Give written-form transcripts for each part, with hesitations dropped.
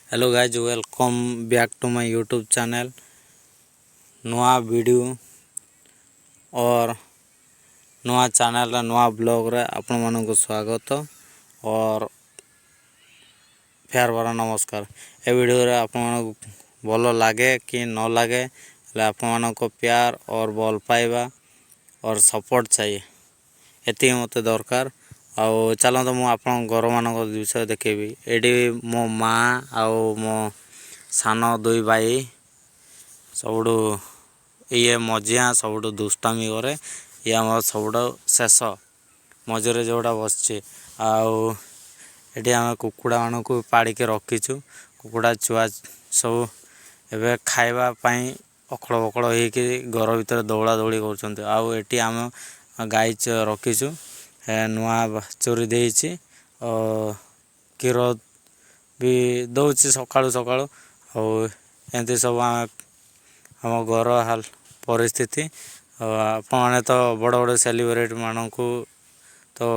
Hello guys welcome back to my YouTube channel. नुआ video और नुआ चैनल नुआ ब्लॉग रे आपण मानक स्वागत और फेर बार नमस्कार। ए वीडियो रे आपण मानक भल लगे कि न लगे आपण मानक प्यार और भल पाइबा और सपोर्ट चाहिए एति मते दरकार। आउ चलते मुझे आप घर मान विषय देखेबी। एटी मो माँ आउ मो सान दुई भाई सब ये मझिया सब दुष्टामी करे ये आम सब शेष मझे जोड़ा बसचे। आउ आम कुकुड़ा मान को पाड़ी के रखीचु। कुकुड़ा छुआ सब एवं खावाई अखड़ बखड़ हो घर भर दौड़ा दौड़ी कर आम गाई रखीचु। नुआ चोरी देछि क्षीर भी दौची सकाळु सकाळु। एमती सब आम घर हाल परिस्थिति। आपने तो बड़ बड़ सेलिब्रिटी मान को तो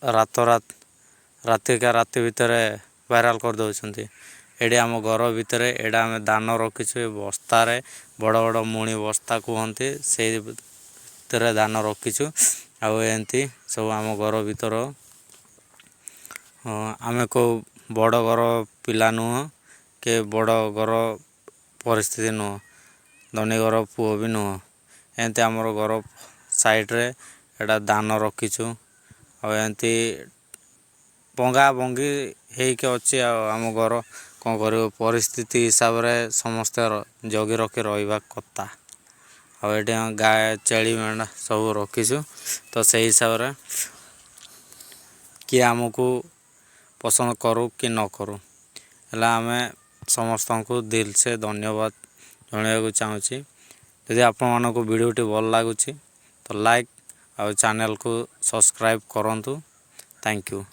रात राति भितर वायरल कर दौरान। एडी आम घर भितर एडा आम दान रखीचु बस्तार बड़ बड़ मुणी बस्ता कहते से भितर दान रखीचु। आउ एमती सब आम घर भीतर आम को बड़ घर पिला नुह के बड़ घर परिस्थिति नुह धनी घर पुओ भी नुह। एमती आमर घर साइड्रे एटा दान रखीचु। आमती बंगा बंगी होके अच्छी आम घर कौन कर परिस्थिति हिसाब से समस्त जगी रखी रहा कथा। आठ गाय छेली मेढ़ा सब रखीचु तो से हिसाब से कि आमको पसंद करूँ कि न करूँ आम समस्त को दिल से धन्यवाद जनाइबा चाहूँगी। यदि आपण मानक वीडियोटी भल लगुच तो लाइक और चैनल को सब्सक्राइब करूँ। Thank you.